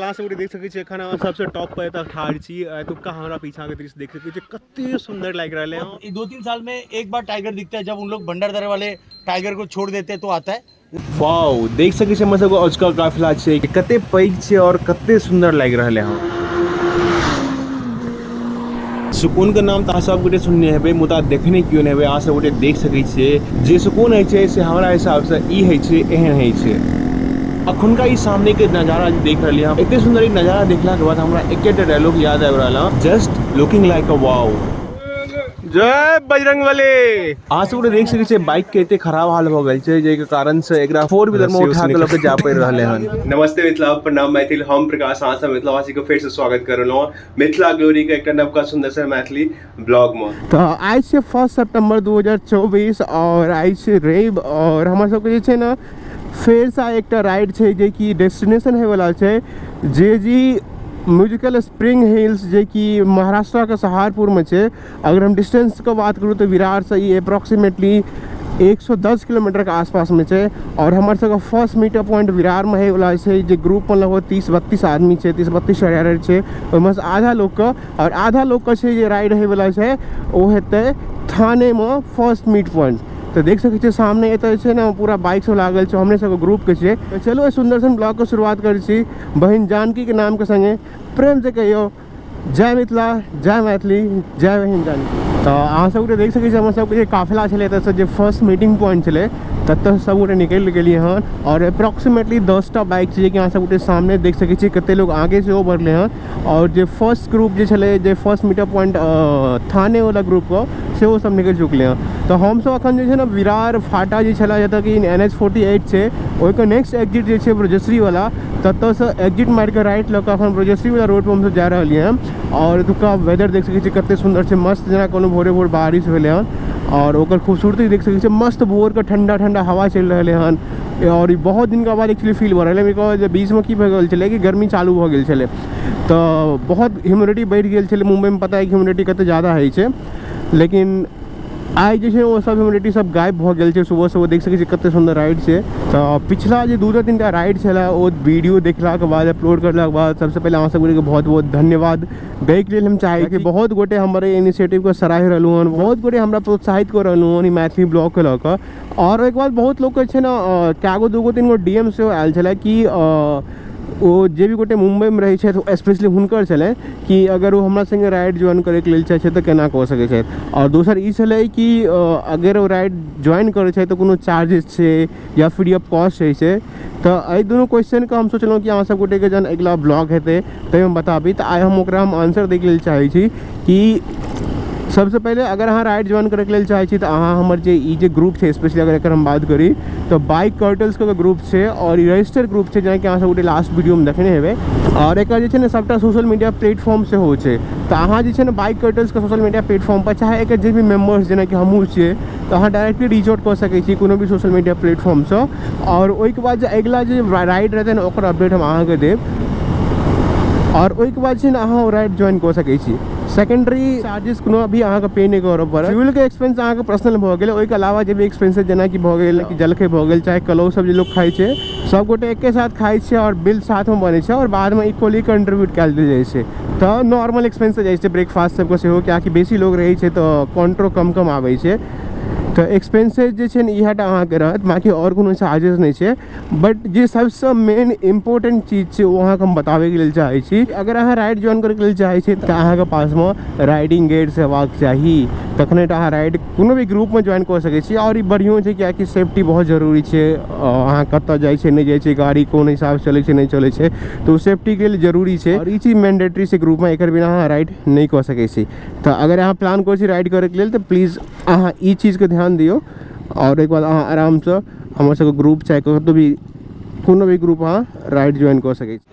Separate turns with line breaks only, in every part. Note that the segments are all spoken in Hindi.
अहाँ सब देख सकै छियै एखन हम सबसे टॉप पर एतऽ ठाढ़ छी। एतुका हमरा पीछा के दृश्य देख सकै छियै कते सुंदर लाग रहले हैं।
2-3 साल में एक बार टाइगर दिखता है, जब उन लोग भंडारदरा वाले टाइगर को छोड़ देते हैं तो आता है।
वाओ देख सकै छियै मतलब आजकल काफिला छै कते पैघ छै और कते सुंदर लाग रहले हैं। सुकून के नाम तऽ सब गोटे सुनने हेबै मुदा देखने क्यों नहीं हेबै। अहाँ सब गोटे देख सकै छियै जे सुकून है छै से हमरा हिसाब से ई है छै एहन है छै। अखुनका ई सामने के नजारा देख रही हम इतने सुंदर ई नजारा देखला के बाद हमरा एकेटा डायलॉग याद आबि रहल just looking like a wow. जय बजरंगबली। अहाँ सब देख सकै छियै बाइक के एते खराब हाल भ गेल छै जे के कारण से एकरा 4 व्हीलर में उठा के लेके जा पड़ि रहले हन। नमस्ते मिथिला, प्रणाम मैथिल, हम प्रकाश अहाँ सब मिथिलावासी को फिर से स्वागत कर रहलहुँ मिथिला ग्लोरी के एक नवका सुंदर से मैथिली ब्लॉग में। तो आज से 1 सितंबर 2024 और आज से रवि और हमरा सबके जे छै ना फेर से एकटा राइड छै जे कि डेस्टिनेशन है वाला छै जे जी म्यूजिकल स्प्रिंग हिल्स जे कि महाराष्ट्र के सहारपुर में छै। अगर हम डिस्टेंस के बात करूँ तो विरार से ये अप्रॉक्सीमेटली 110 किलोमीटर के आसपास में छै और हमारे सबके फर्स्ट मीटअप पॉइंट विरार में है वाला छै जे ग्रुप में लगभग 30-32 आदमी छै, 30-32 राइडर छै। ओहिमे से आधा लोग के और आधा लोग के छै जे राइड है वाला छै वो हेतै थाने में फर्स्ट मीट पॉइंट। तो देख सकै छियै सामने एतऽ छै ना पूरा बाइक सब लागल छै, हमने सब ग्रुप के छै। तो चलो सुंदर सन ब्लॉग के शुरुआत करै छी बहन जानकी के नाम के संगे प्रेम से कहियो जय मिथिला, जय मैथिली, जय बहन जानकी। तो अहाँ सब देख सकै छियै हमर सबके जे काफिला छलै एतऽसँ जे फर्स्ट मीटिंग पॉइंट छलै ततऽ सब गोटे निकलि गेलिए हन और अप्रॉक्सीमेटली 10टा बाइक छै कि अहाँ सब गोटे सामने देख सकै छियै कते लोग आगे से बढ़ले हन। और जे फर्स्ट ग्रुप जे छलै जे फर्स्ट मीटअप पॉइंट थाने वाला ग्रुप को से वो सब निकलि चुकले हन। तो हम सब अखन जे छै ना विरार फाटा जे छलै जतऽ कि NH48 छै ओहिके नेक्स्ट एग्जिट जे छै ब्रजश्री वाला ततऽसँ एग्जिट मारि के राइट लऽ कऽ अखन ब्रजश्री वाला रोड पर हम सब जा रहलिए हन। और एतुका वेदर देख सकै छियै कते सुंदर छै, मस्त जेना कोनो भोरे भोर बारिश भेलै हन और ओकर खूबसूरती देख सकै छियै। मस्त भोर के ठंडा ठंडा हवा चलि रहले हन और ई बहुत दिन के बाद एक्चुअली फील भऽ रहल है बिकॉज बीच में की भऽ गेल छलै कि गर्मी चालू भऽ गेल छलै तो बहुत ह्यूमिडिटी बढ़ि गेल छलै। मुंबई में पता है कि ह्यूमिडिटी कते ज़्यादा होइ छै, लेकिन आइ जे छै वो सब ह्यूमिडिटी सब गायब भऽ गेल छै। सुबह से वो देख सकै छियै कते सुंदर राइड छै। तो पिछला जे 2-3 टा राइड छलै वो वीडियो देखला के बाद अपलोड करला के बाद सबसे पहले अहाँ सब गोटे के बहुत बहुत धन्यवाद दै के लेल हम चाहे कि बहुत गोटे हमारे इनिशिएटिव को सराहि रहलू हन, बहुत गोटे हमरा प्रोत्साहित कर रहलू हन मैथिली ब्लॉग के लऽ कऽ। और एक बात बहुत लोग के छै ना कएगो 2-3 DM से आयल छलै कि वो जे भी गोटे मुंबई में रहै छै स्पेशली हुनकर छलै कि अगर वो हमरा संगे राइड ज्वाइन करे के लेल चाहे छै तो केना कऽ सकै छै। और दोसर ई छलै कि अगर वो राइड ज्वाइन करे छै तो कोनो चार्जेस छै या फ्री ऑफ कॉस्ट छै। तो एहि दुनू क्वेश्चन के हम सोचलहुँ कि अहाँ सब गोटे के जहन अगिला ब्लॉग हेतै ताहिमे बताबी। तो आइ हम ओकरा हम आंसर दै के लेल चाहै छी कि सबसे पहले अगर अहाँ राइड ज्वाइन करे के लेल चाहै छी तो अहाँ हमर जे ई जे ग्रुप छै स्पेशली अगर एकर हम बात करी तो बाइक कर्टल्स के ग्रुप छै और ई रजिस्टर ग्रुप छै जेना कि अहाँ सब गोटे लास्ट वीडियो में देखने हेबै। और एकर जे छै ने सबटा सोशल मीडिया प्लेटफॉर्म से हो छै। तो अहाँ जे छै ने बाइक कर्टल्स के सोशल मीडिया प्लेटफॉर्म पर चाहे एकर जे भी मेम्बर्स जेना कि हमहूँ छियै तो अहाँ डायरेक्टली रीच आउट कऽ सकै छी कोनो भी सोशल मीडिया प्लेटफॉर्म से। और ओहिके बाद जे अगिला जे राइड रहतै ने ओकर अपडेट हम अहाँके देब और ओहिके बाद छै ने अहाँ राइड ज्वाइन कऽ सकै छी। सेकेंडरी चार्जेस कोनो भी अहाँके पे नहीं करऽ पड़त। फ्यूल के एक्सपेंस अहाँके पर्सनल भऽ गेल, ओहिके अलावा जे भी एक्सपेंसेस जेना कि भऽ गेल कि जलखै भऽ गेल चाहे कलौ सब जे लोग खाइ छै सब गोटे एके साथ खाइ छै और बिल साथ में बनै छै और बाद में इक्वली कंट्रीब्यूट कयल देल जाइ छै। तो नॉर्मल एक्सपेंसेस जाइ छै ब्रेकफास्ट सबके सेहो कियाकि बेसी लोग रहै छै तो काउंटरो कम आबै छै। तो एक्सपेंसेस जे छै ने इएह टा अहाँके रहत, बाकी और कोनो चार्जेस नहीं छै। बट जे सबसे मेन इम्पोर्टेंट चीज छै वो अहाँके हम बताबै के लेल चाहै छी। अगर अहाँ राइड ज्वाइन करे के लेल चाहै छी तऽ अहाँके पास में राइडिंग गेट्स हेबाक चाही, तखने टा अहाँ राइड कोनो भी ग्रुप में ज्वाइन कऽ सकै छी। और ई बढ़ियों छै कियाकि सेफ्टी बहुत जरूरी छै। अहाँ कतऽ जाइ छै नहीं जाइ छै, गाड़ी कोन हिसाब से चलै छै नहीं चलै छै तो सेफ्टी के लिए जरूरी छै और ई चीज मैंडेटरी छै ग्रुप में, एकर बिना अहाँ राइड नहीं कऽ सकै छी। तो अगर अहाँ प्लान करै छी राइड करे के लेल तो प्लीज अहाँ ई चीज के ध्यान दियो और एक बार अहाँ आराम से हमर सबके ग्रुप चाहे कतौ भी कोनो भी ग्रुप अहाँ राइड ज्वाइन कऽ सकै छी।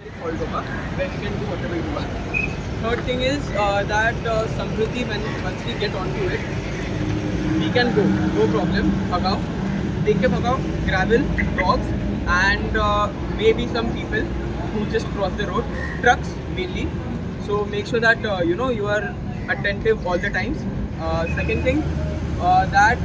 Third thing is that Samruddhi, once we get onto it, we can go, no problem. Bhagao, take के Bhagao, gravel, dogs, and maybe some people who just cross the road, trucks mainly. So make sure that you are attentive all the times. Second thing, that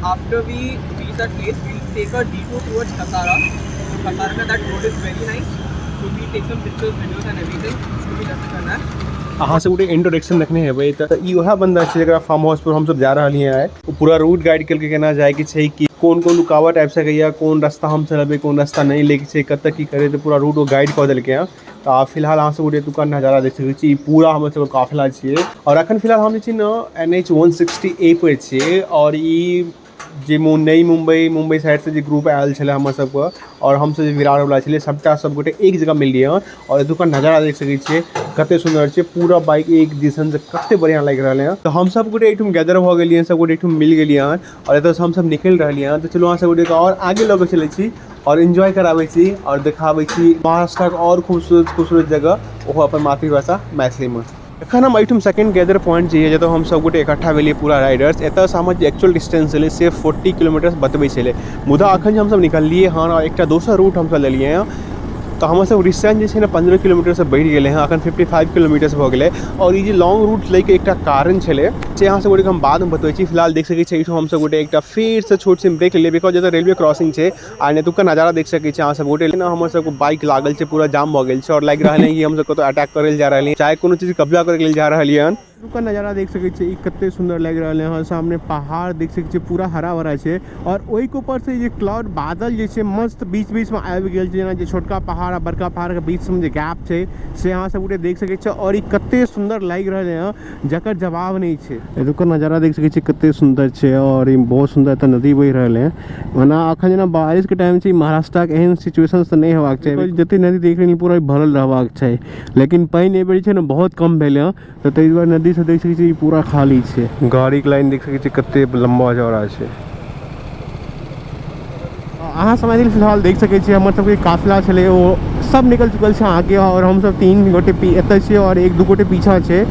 after we reach that place, we'll take a detour towards Kasara. So Kasara, that road is very nice. So we take some pictures, videos and everything. उसको भी कैसे करना है?
अहाँ से गोटे इंट्रोडक्शन रखने हेबै तऽ ई वएह बंदा छै जकरा फार्म हाउस पर हमसब जा रहल हैं ओ पूरा रूट गाइड करके केना जाए के छै कि कोन कोन रुकावट आबि सकैया कोन रास्ता हम चलबै कोन रास्ता नहीं लेके छै कतऽ की करे तऽ पूरा रूट ओ गाइड कऽ देलकै हैं तऽ आब फिलहाल अहाँ सब गोटे एतुका नजारा देख सकै छी ई पूरा हमर सबके काफिला छियै और एखन फिलहाल हम जे छी ने NH 160A पर छियै और ई जे नई मुंबई साइड से जे ग्रुप आयल छलै हमर सबके और हमसब जे विरार वाला छलै सबटा सब गोटे एक जगह मिललियै हँ और एतुका नजारा देख सकै छियै कते सुंदर छै पूरा बाइक एक दिशन से कते बढ़िया लागि रहल है तो हम सब गोटे एठुम गैदर भऽ गेलियै सब गोटे एठुम मिल गेलियै हँ और एतऽ से हम सब निकलि रहलियै हँ तो चलो अहाँ सब गोटे और आगे लऽ के चलै छी और एंजॉय कराबै छी और देखाबै छी महाराष्ट्रक और खूबसूरत जगह ओहो अपन मातृभाषा मैथिली में एखन हम एठुम सेकंड गैदर पॉइंट जे जतऽ हम सब गोटे इकट्ठा भेलियै पूरा राइडर्स एतऽ से हमर जे एक्चुअल डिस्टेंस छलै से 40 किलोमीटर बतबै छलै मुदा अखन जे हमसब निकललियै हँ और एकटा दोसर रूट हमसब लेलियै हँ तो हमर सब डिस्टेंस जे छै ने 15 किलोमीटर से बढ़ि गेलै हँ अखन 55 किलोमीटर भऽ गेलै और ई जे लॉन्ग रूट लैके एकटा कारण छलै से अहाँ सब गोटे हम बाद में बतबै छी फिलहाल देख सकै छी एठुम हम सब गोटे एकटा फेर से छोट सन ब्रेक लेलियै बिकॉज जतऽ रेलवे क्रॉसिंग छै आ एतुका नजारा देख सकै छी अहाँ सब गोटे ना हमर सबके बाइक लागल छै पूरा जाम भऽ गेल छै और लागि रहल है कि हम सब कतौ अटैक करै लए जा रहल चाहे कोनो चीज कब्जा करै लेल जा रहल हन एतुका नजारा देख सकै छी ई कते सुंदर लागि रहल है सामने पहाड़ देख सकै छी पूरा हरा भरा छै और ओहि के ऊपर से जे क्लाउड बादल जे छै मस्त बीच बीच में आबि गेल छै जेना जे छोटका पहाड़ आ बड़का पहाड़ के बीच में जे गैप छै से अहाँ सब गोटे देख सकै छी और ई कते सुंदर लागि रहल है जकर जवाब नहीं छै एतुका नजारा देख सकै छी कते सुंदर छै और ई बहुत सुंदर एतऽ नदी बहि रहल है ओना अखन जेना बारिश के टाइम छै महाराष्ट्र के एहन सिचुएशन तऽ नहीं हेबाक चाही जते नदी देख रही पूरा भरल रहबाक चाही लेकिन पानि एहि बेर छै ने बहुत कम भेलै हँ तऽ ताहि दुआरे नदी से देख सकै छी पूरा खाली छै गाड़ी के लाइन देख सकै छी कते लंबा चौड़ा छै अहाँ समय फिलहाल देख सकै छी हमर सबके काफिला छलै ओ सब निकल चुकल छै आगे और हम सब 3 गोटे एतऽ छियै और 1-2 गोटे पीछा छै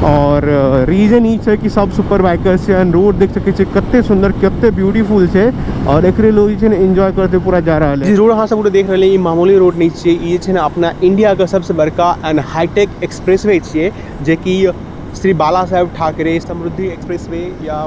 और रीजन ई छै कि सब सुपर बाइकर्स छै एंड रोड देख सकै छी कते सुंदर कते ब्यूटीफुल छै और एकरे लोग जे छै ने एंजॉय करते पूरा जा रहल है रोड अहाँ सब गोटे देख रहल ई मामूली रोड नहीं छै ई छै ने अपना इंडिया का सबसे बड़का एंड हाईटेक एक्सप्रेसवे छियै जे कि श्री बाला साहेब ठाकरे समृद्धि एक्सप्रेसवे या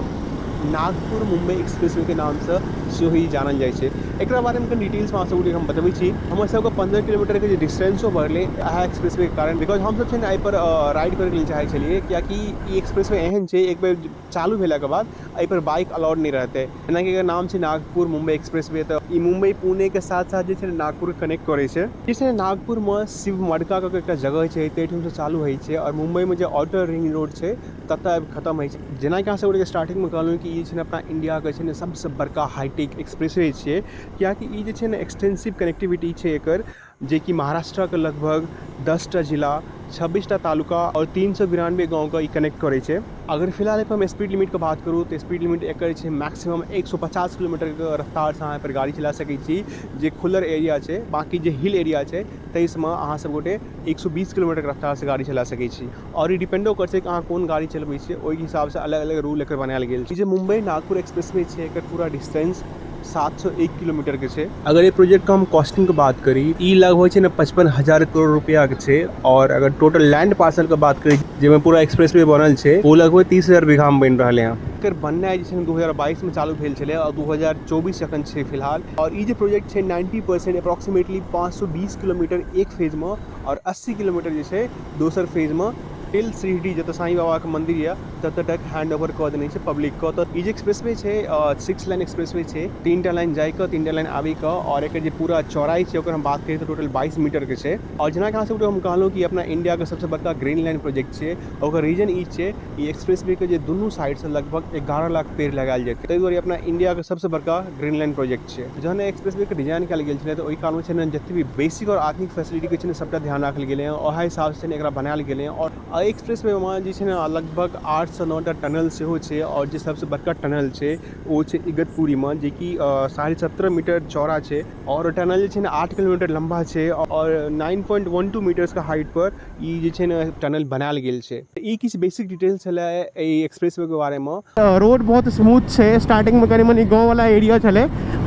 नागपुर मुंबई एक्सप्रेसवे के नाम से सेहो ही जानल जाइ छै एकरा बारे में डिटेल्स में सब हम बतबै छी हमर सबके 15 किलोमीटर के जे डिस्टेंसो बढ़लै इएह एक्सप्रेसवे के कारण बिकॉज हम सब छै ने एहि पर राइड करे लेल चाहै छलियै कियाकि ई एक्सप्रेसवे एहन छै एक बेर चालू भेला के बाद एहि पर बाइक अलाउड नहीं रहतै जेनाकि एकर नाम छै नागपुर मुंबई एक्सप्रेसवे तऽ ई मुंबई पुणे के साथ साथ जे छै नागपुर कनेक्ट करै छै जे छै नागपुर में शिव मडका के एकटा जगह छै ताहिठाम से चालू होइ छै और मुंबई में जे आउटर रिंग रोड छै ततऽ खत्म होइ छै जेनाकि अहाँ सब स्टार्टिंग में कहलहुँ कि ई छै अपना इंडिया के छै ने सबसे बड़का हाईटेक एक्सप्रेसवे छियै कियाकि ई जे छै ने एक्सटेंसिव कनेक्टिविटी छै एकर जे कि महाराष्ट्र के लगभग 10टा जिला 26टा तालुका और 392 गाँव का कनेक्ट करे छै अगर फिलहाल पर हम स्पीड लिमिट के बात करूँ तो स्पीड लिमिट एकर छै मैक्सिमम 150 किलोमीटर के रफ्तार से अहाँ पर गाड़ी चला सकै छी जे खुलर एरिया छै बाकी जे हिल एरिया छै ताहिमे अहाँ सब गोटे 120 किलोमीटर के रफ्तार से गाड़ी चला सकै छी और ई डिपेंडो कर छै कि अहाँ कोन गाड़ी चलबै छियै ओहि हिसाब से अलग अलग रूल एकर बनायल गेल छै जे मुंबई नागपुर एक्सप्रेसवे छै एकर पूरा डिस्टेंस 701 किलोमीटर के छै अगर ये प्रोजेक्ट का हम कॉस्टिंग की बात करी ई लगभग छै ने 55,000 करोड़ रुपया के छै और अगर टोटल लैंड पार्सल के बात करी जेमे पूरा एक्सप्रेसवे बनल छै वो लगभग 30,000 बीघा में बनि रहल है एकर बननाइ जे छै 2022 में चालू भेल छलै और 2024 अखन छै फिलहाल और ई जे प्रोजेक्ट छै 90% अप्रोक्सीमेटली 520 किलोमीटर एक फेज में और 80 किलोमीटर जे छै दोसर फेज में टिल श्रीहरी जतऽ साईं बाबा के मंदिर है ततऽ तक हैंड ओवर कऽ देने छै पब्लिक को तऽ ई जे एक्सप्रेसवे छै 6 लाइन एक्सप्रेसवे छै 3टा लाइन जाय के 3टा लाइन आबी के और एकर जे पूरा चौड़ाई छै ओकर हम बात करी तो टोटल 22 मीटर के छै और जेना कि अहाँ सब हम कहलहुँ कि अपना इंडिया के सबसे बड़का ग्रीन लाइन प्रोजेक्ट छै ओकर रीजन ई छै ई एक्सप्रेसवे के जे दुनू साइड से लगभग 11 लाख पेड़ लगायल जेतै ताहि दुआरे अपना इंडिया के सबसे बड़का ग्रीन लाइन प्रोजेक्ट छै जहन एक्सप्रेसवे के डिजाइन कयल गेल छलै तऽ ओहि कालमे छै ने जते भी बेसिक और आधुनिक फैसिलिटी के छै ने सबटा ध्यान राखल गेलै हैं ओहि हिसाब से एकरा बनायल गेलै हैं और एक्सप्रेसवे में जे छै ने लगभग 8 से 9टा टनल सेहो छै और जे सबसे बड़का टनल छै ओ छै इगतपुरी में जे कि 17.5 मीटर चौड़ा छै और टनल जे छै ने 8 किलोमीटर लंबा छै और 9.12 मीटर्स का हाइट पर ई जे छै ने टनल बनायल गेल छै ई किछु बेसिक डिटेल्स छलै ई एक्सप्रेसवे के बारे में रोड बहुत स्मूथ छै स्टार्टिंग में कनी मनी गाँव वाला एरिया छलै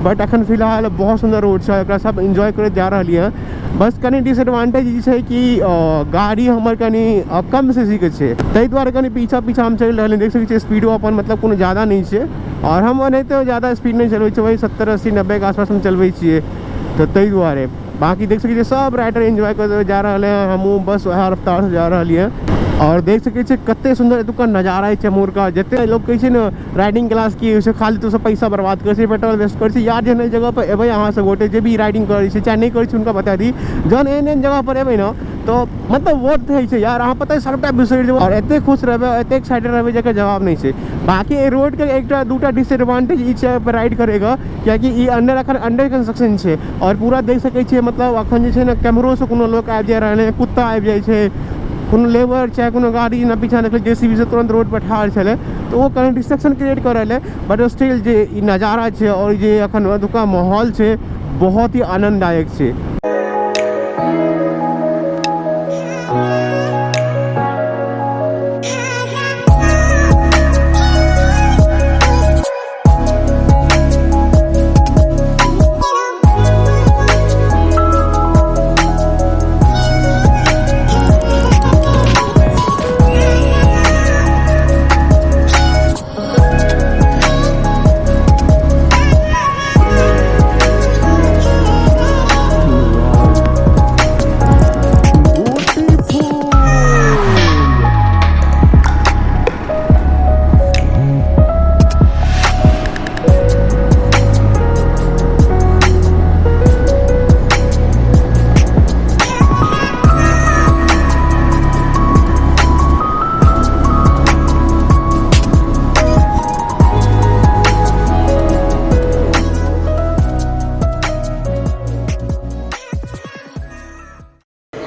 बट अखन फिलहाल बहुत सुंदर रोड छै एकरा सब एंजॉय करैत जा रहलियै हैं बस कनी डिसएडवांटेज ई छै कि गाड़ी हमर कनी कम सीसी के छै ताहि दुआरे कनी पीछा हम चलि रहल देख सकै छियै स्पीडो अपन मतलब कोनो ज़्यादा नहीं छै और हम एनाहिते ज़्यादा स्पीड नहीं चलबै छियै वही 70 80 90 के आसपास हम चलबै छियै तऽ ताहि दुआरे बाकी देख सकै सब राइडर एंजॉय करते जा रहे हैं, हमहूँ बस वएह रफ्तार से जा रही हैं। और देख सकै छियै कते सुंदर एतुका नजारा छै मोरका। जते लोग कहै छै ने राइडिंग क्लास की से खाली तो सब पैसा बर्बाद करे छै, पेट्रोल वेस्ट करे छै। यार जेहन एहि जगह पर एबै अहाँ सब गोटे जे भी राइडिंग करै छै चाहे नहीं करै छै हुनका बता दी, जहन एहन जगह पर एबै ना तो मतलब वर्थ होइ छै यार। अहाँ पता सबटा बिसरि जेबै और एते खुश रहबै, एते एक्साइटेड रहबै जेकर जवाब नहीं छै। बाकी ए रोड के एकटा दूटा डिसएडवांटेज ई छै पर राइड करेगा कियाकि ई अंडर कंस्ट्रक्शन छै और पूरा देख सकै छियै मतलब अखन जे छै ने कैमरो से कोनो लोग आबि जा रहल है, कुत्ता आबि जाइ छै, कोनो लेबर चाहे कोनो गाड़ी ना पीछा निकले जेसीबी से तुरंत रोड पर ठाड़ छले तो वो कहीं डिस्ट्रक्शन क्रिएट कर रहे है। बट स्टिल जे ई नज़ारा छै और जे अखन ओतुका माहौल छै बहुत ही आनंददायक छै।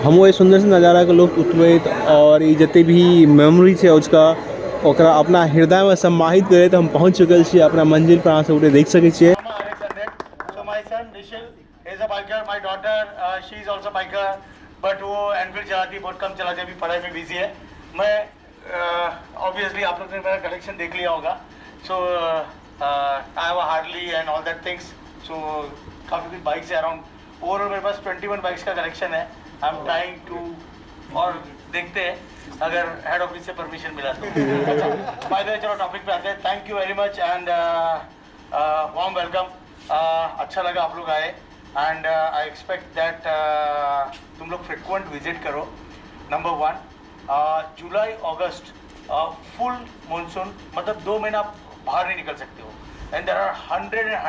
हम वो सुंदर से नज़ारा के लोग उठबैत और ये जते भी मेमोरी है उसका ओकरा अपना हृदय में सम्माहित करैत हम पहुँच चुकल छी अपना मंजिल पर। अहाँ सब उठे देख सकै छियै।
So my son Nishil is a biker, my daughter she is also biker, but वो एनफील्ड चलाती है, बहुत कम चलाती है, अभी पढ़ाई में बिजी है। मैं obviously आप लोग ने मेरा कलेक्शन देख लिया होगा। So I have a Harley and all that things. So काफ़ी कुछ बाइक्स है अराउंड। ओवरऑल मेरे पास 21 बाइक्स का कलेक्शन है। आई एम ट्राइंग टू और देखते हैं अगर हेड ऑफिस से परमिशन मिला तो। अच्छा बाय द वे चलो टॉपिक पे आते हैं। Thank you very much and warm welcome. अच्छा लगा आप लोग आए एंड आई एक्सपेक्ट दैट तुम लोग फ्रिक्वेंट विजिट करो। नंबर 1 जुलाई अगस्त फुल मानसून, मतलब 2 महीना आप बाहर नहीं निकल सकते हो and there are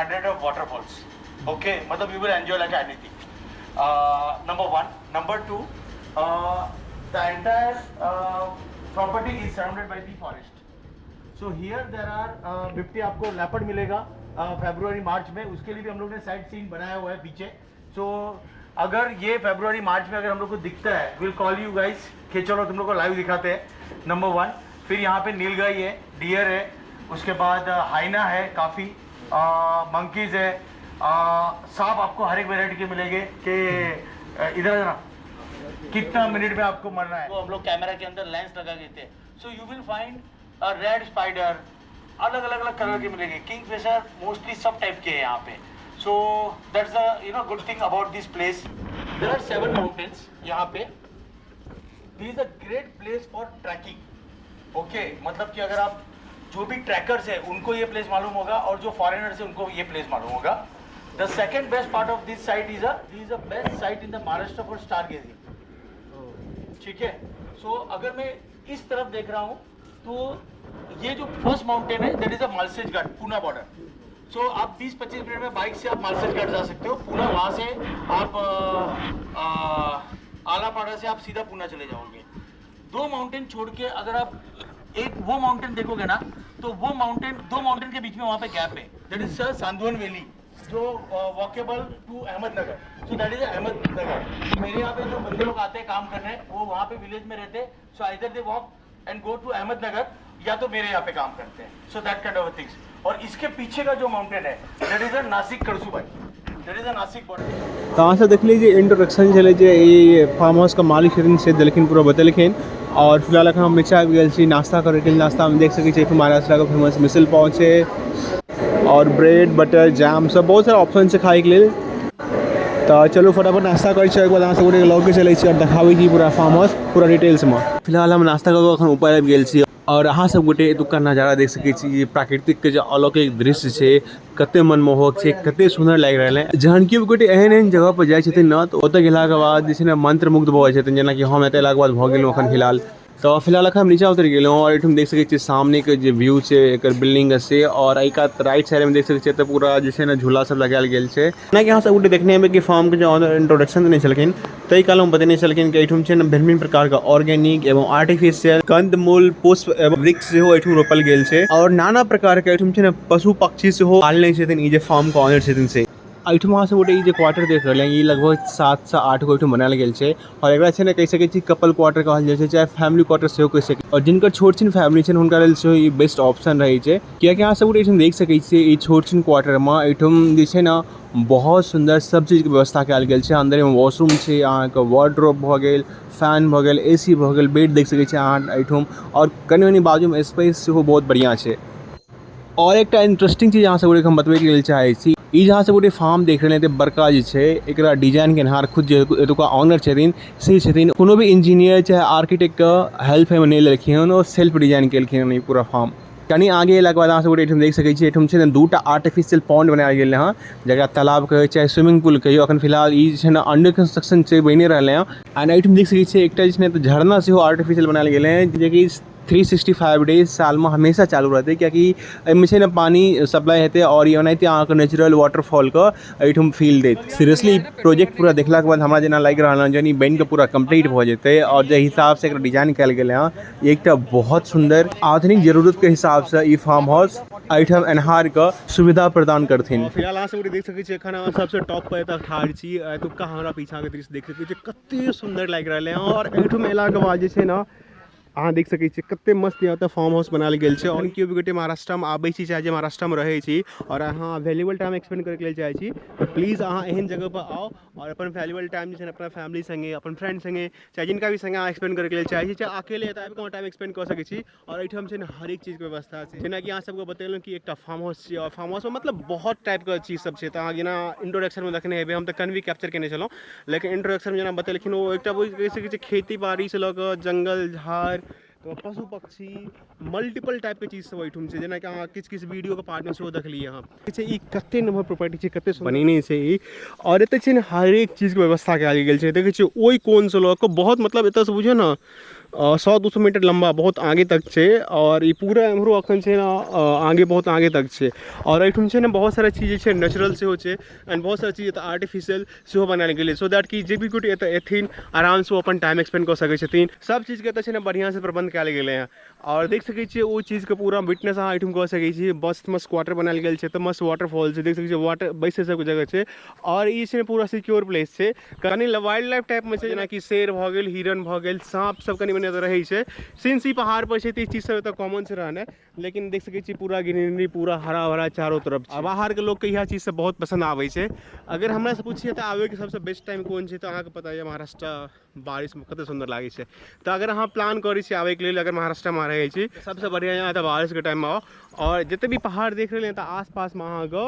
100 of waterfalls. Okay, मतलब you will enjoy like anything. Number 1. Number 2, the entire property is surrounded by the forest. So here there are 50 आपको लेपर्ड मिलेगा फरवरी मार्च में, उसके लिए भी हम लोग ने साइड सीन बनाया हुआ है पीछे। So अगर ये फरवरी मार्च में अगर हम लोग को दिखता है विल कॉल यू गाइस कि चलो तुम लोग को लाइव दिखाते हैं। नंबर 1। फिर यहाँ पे नीलगाई है, डियर है, उसके बाद हाइना है, काफ़ी मंकीज है, सांप आपको हर एक वेराइटी के मिलेंगे कि इधर ना कितना मिनट में आपको मरना है, तो हम लोग कैमरा के अंदर लेंस लगा देते हैं। So you will find red spider, अलग अलग कलर के मिलेंगे, किंगफिशर मोस्टली सब टाइप के हैं यहाँ पे। So that's the good thing about this place. There are 7 mountains यहाँ पे। This is a great place for trekking. Okay, मतलब कि अगर आप जो भी ट्रैकर्स है उनको ये प्लेस मालूम होगा और जो फॉरेनर्स है उनको ये प्लेस मालूम होगा। The second best part of this site is a best site in the Maharashtra for stargazing. ठीक है। So अगर मैं इस तरफ देख रहा हूँ तो ये जो फर्स्ट माउंटेन है that is a Malshej Ghat, Poona border. So आप 20-25 मिनट में बाइक से आप मालसेज घाट जा सकते हो। पूना वहाँ से आप आलापाड़ा से आप सीधा पूना चले जाओगे। 2 माउंटेन छोड़ के अगर आप एक वो माउंटेन देखोगे ना तो वो माउंटेन, 2 माउंटेन के बीच में वहाँ पे गैप है, दैट इज सांदवन वैली जो walkable to Ahmednagar. So that is Ahmednagar. मेरे यहाँ पे जो बंदे लोग आते हैं काम करने, वो वहाँ पे विलेज में रहते हैं। So either they walk and go to Ahmednagar या तो मेरे यहाँ पे काम करते हैं। So that kind of things. और इसके पीछे का जो माउंटेन है that is a Nashik Kalsubai, that is a Nashik border.
तो अहाँ से देख लीजिए इंट्रोडक्शन चले ये फार्म हाउस का मालिक छथिन से देलखिन पूरा बतेलखिन। और फिलहाल अखन हम नीचा आबि गेल छी नाश्ता करे के। नाश्ता में देख सकै छी महाराष्ट्र का फेमस मिसल पाव छै और ब्रेड बटर जैम सब बहुत सारा ऑप्शन है खाए के लिए। तो चलो फटाफट नाश्ता कर बाद अहाँ सब लग के चले और देखाबे छी पूरा फार्म हाउस पूरा डिटेल्स में। फिलहाल हम नाश्ता कर ऊपर आबि गेल छी और अहाँ सब गोटे एतुका नजारा देख सकै छी जे प्राकृतिक के जे अलौकिक दृश्य छै कते मनमोहक छै कते सुंदर लागि रहल है जहन कि गोटे एहन एहन जगह पर जाइ छथिन न तऽ ओतऽ गेलाके बाद जे छै ने मंत्रमुग्ध भऽ जाइ छथिन जेना कि हम एतऽ एलाके बाद भऽ गेलहुँ अखन फिलहाल तो फिलहाल हम नीचा उतर गेल और एठम देख सकै छियै सामने के जे व्यू छै एकर बिल्डिंग से और एहि कात राइट साइड में देख सकै छियै तऽ पूरा जे छै ने झूला सब लगायल गेल छै जेना कि अहाँ सब गोटे देखने हेबै कि फार्म के जे ऑनर इंट्रोडक्शन देने छलखिन ताहि काल में बतेने छलखिन कि एठम छै ने भिन्न प्रकार के ऑर्गेनिक एवं आर्टिफिशियल कंदमूल पुष्प एवं वृक्ष सेहो एठम रोपल गेल छै और नाना प्रकार के एठम छै ने पशु पक्षी सेहो पालने छथिन ई जे फार्म के ऑनर छथिन से एहिठमा अहाँ सब गोटे ई जे क्वार्टर देख रहल हैं ई लगभग 7 से 8 गो एठम बनायल गेल छै और एकरा छै ने कहि सकै छी कपल क्वार्टर कहल जाइ छै चाहे फैमिली क्वार्टर सेहो कहि सकै और जिनकर छोट छिन फैमिली छै हुनका लेल सेहो ई बेस्ट ऑप्शन रहै छै कियाकि अहाँ सब गोटे एठम देख सकै छियै ई छोट छिन क्वार्टर में एठम जे छै ने बहुत सुंदर सब चीज के व्यवस्था कयल गेल छै अंदर में वॉशरूम छै अहाँके वार्डरोब भऽ गेल फैन भऽ गेल एसी भऽ गेल बेड देख सकै छी अहाँ एठम और कनि मनि बाजूमे स्पेस सेहो बहुत बढ़िया छै और एक इंटरेस्टिंग चीज अहाँ सब गोटे हम बतबै के लेल चाहै छी ई जहाँ से गोटे फार्म देख रहे हैं बड़का जे छै एकरा डिजाइन केनहार खुद जे एतुका ऑनर छथिन से छथिन कोनो भी इंजीनियर चाहे आर्किटेक्ट के हेल्प में नहीं लेलखिन और सेल्फ डिजाइन केलखिन ई पूरा फार्म कनी आगे एलाके बाद अहाँ सब गोटे एठम देख सकै छी एठम छै ने 2टा आर्टिफिशियल पॉन्ड बनायल गेल हँ जकरा तालाब कहियो चाहे स्विमिंग पूल कहियो अखन फिलहाल ई छै ने अंडर कंस्ट्रक्शन छै बनि रहलै हँ एंड एठम देख सकै छी एकटा जे छै ने झरना सेहो आर्टिफिशियल बनायल गेल है जेकि 365 डेज साल में हमेशा चालू रहते क्योंकि एहिमे छै ने पानी सप्लाई हेतै और ई ओनाहिते अहाँके नेचुरल वाटरफॉल के एहिठम फील देत सीरियसली प्रोजेक्ट पूरा देखलाके बाद हमरा जेना लागि रहल है जे ई बनि के पूरा कंप्लीट भऽ जेतै और जे हिसाब से एकरा डिजाइन कयल गेलै हँ एकटा बहुत सुंदर आधुनिक जरूरत के हिसाब से ई फार्म हाउस एहिठम एनहार के सुविधा प्रदान करथिन फिलहाल अहाँ सब देख सकै छी एखन अहाँ सबसे टॉप पर एतऽ ठाढ़ छी एतुका हमरा पीछा के दृश्य देख सकै छी कते सुंदर लागि रहल है और एहिठम एलाके बाद जे छै ने अहाँ देख सकै छी कते मस्त यहाँ फार्म हाउस बनायल गेल छै और केओ भी गोटे महाराष्ट्र में आबै छी चाहे जे महाराष्ट्र में रहै छी और अहाँ वैल्यूएबल टाइम एक्सपेंड करे के लेल चाहै छी तो प्लीज अहाँ एहन जगह पर आओ और अपन वैल्यूएबल टाइम जे छै अपना फैमिली संगे अपन फ्रेंड संगे चाहे जिनका भी संगे अहाँ एक्सपेंड करे के लेल चाहै छी चाहे अकेले एतऽ आबि कऽ टाइम एक्सपेंड कऽ सकै छी और एहिठाम छै ने हर एक चीज के व्यवस्था छै जेना कि अहाँ सबके बतेलहुँ कि एकटा फार्म हाउस छै और फार्म हाउस में मतलब बहुत टाइप के चीज सब छै तऽ अहाँ जेना इंट्रोडक्शन में देखने हेबै हम तऽ कन्वी कैप्चर केने छलहुँ लेकिन इंट्रोडक्शन में जेना बतेलखिन ओ एकटा कहि सकै छी खेती बाड़ी से लऽ कऽ जंगल झाड़ तो पशु पक्षी मल्टीपल टाइप के चीज सब एठुम छै जेना कि अहाँ किछु वीडियो के पार्ट में सेहो देखलियै अहाँ ई कते नम्बर प्रॉपर्टी छै कते बनेने छै ई और एतऽ छै ने हर एक चीज के व्यवस्था कयल गेल छै देखै छियै ओहि कोन से लऽ कऽ बहुत मतलब एतऽ से बुझियौ ने 100-200 मीटर लंबा बहुत आगे तक छै और ई पूरा एम्हरो अखन छै ने आगे बहुत आगे तक छै और एठुम छै ने बहुत सारा चीज छै नेचुरल सेहो छै एंड बहुत सारा चीज एतऽ आर्टिफिशियल सेहो बनायल गेलै सो दैट कि जे भी गोटे एतऽ एथिन आराम से अपन टाइम एक्सपेंड कऽ सकै छथिन सब चीज के एतऽ छै ने बढ़िया से प्रबंध कयल गेलै हैं और देख सकै छियै ओ चीज के पूरा विटनेस अहाँ एठुम कऽ सकै छी मस्त मस्त क्वार्टर बनायल गेल छै तऽ मस्त वाटरफॉल छै देख सकै छियै वाटर बैसे सबके जगह छै और ई छै पूरा सिक्योर प्लेस छै कनि वाइल्ड लाइफ टाइप में छै जेना कि शेर भऽ गेल हिरन भऽ गेल सांप सब कनि एतऽ रहै छै सिंस ई पहाड़ पर छै तऽ ई चीज सब एतऽ कॉमन छै रहना लेकिन देख सकै छी पूरा ग्रीनरी पूरा हरा भरा चारों तरफ छै बाहर के लोग के यह चीज सब बहुत पसंद आबै छै अगर हमरा से पूछिए तऽ आबै के सबसे बेस्ट टाइम कोन छै तऽ अहाँके पता है महाराष्ट्र बारिश में कते सुंदर लागै छै तऽ अगर अहाँ प्लान करै छी आबै के लेल अगर महाराष्ट्र में रहै छी सबसे बढ़िया यहाँ तऽ बारिश के टाइम में आओ और जते भी पहाड़ देख रहे हैं तऽ आसपास में अहाँके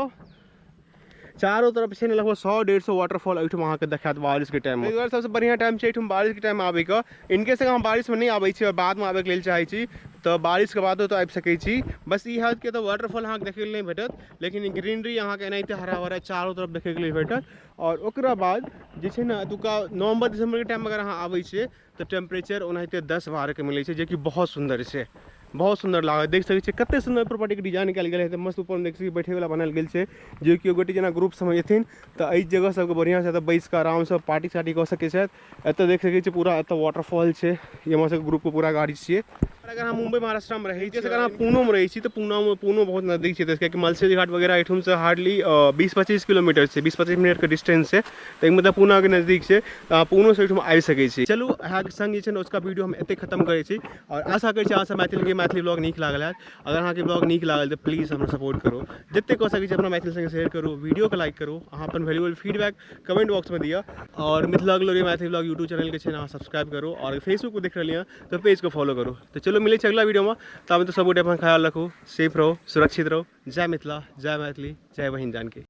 चारों तरफ से लगभग 100-150 वाटरफॉल एठुम अहाँके देखात बारिश के टाइम में सबसे बढ़िया टाइम छै एठुम बारिश के टाइम में आबै के इनकेस अगर हम बारिश में नहीं आबै छी और बाद में आबै के लेल चाहै छी तो बारिश के बादो तो आबि सकै छी बस ई हाथ के तो वाटरफॉल अहाँके देखे नहीं भेटत लेकिन ग्रीनरी अहाँके एनाहिते हरा भरा चारों तरफ देखे के लिए भेटत और ओकरा बाद जे छै ने एतुका नवंबर-दिसंबर के टाइम में अगर अहाँ आबै छियै तो टेम्परेचर ओनाहिते 10-12 के मिलै छै जे कि बहुत सुंदर छै बहुत सुंदर लागत देख सकै छियै कते सुंदर प्रॉपर्टी के डिजाइन कयल गेल है मस्त ऊपर में देख सकै बैठे वाला बनायल गेल छै जे कि गोटे जेना ग्रुप सब एथिन तऽ एहि जगह सबके बढ़िया से एतऽ बैस कऽ आराम से पार्टी सार्टी कऽ सकै छथि एतऽ देख सकै छियै पूरा एतऽ वाटरफॉल छै ये हमर सबके ग्रुप के पूरा गाड़ी छियै अगर हम मुंबई महाराष्ट्र में रहै छी अगर अहाँ पूनो में रहै छी तऽ पूनो बहुत नजदीक छै कियाकि मलसेज घाट वगैरह एठुम से हार्डली 20-25 किलोमीटर छै 20-25 मिनट के डिस्टेंस छै तऽ मतलब पूना के नजदीक छै तऽ अहाँ पूनो से एठुम आबि सकै छी चलू अहाँके संग जे छै ने उसका वीडियो हम एते खत्म करै छी और आशा करै छी अहाँ सब मैथिली ब्लॉग नीक लागल है अगर अहाँके ब्लॉग नीक लागल तऽ प्लीज हमरा सपोर्ट करो जते कऽ सकै छी अपना मैथिली संगे शेयर करू वीडियो के लाइक करू अहाँ अपन वैल्यूएबल फीडबैक कमेंट बॉक्स में दिअ और Mithila glory Maithili blog YouTube channel के छै अहाँ सब्सक्राइब करू और फेसबुक पर देख रहलिए तो पेज को फॉलो करू तो चलो मिले अगला वीडियो में तब तो सब गोटे अपन ख्याल रखू सेफ रहो सुरक्षित रहो जय मिथिला जय मैथिली जय बहिन जानकी।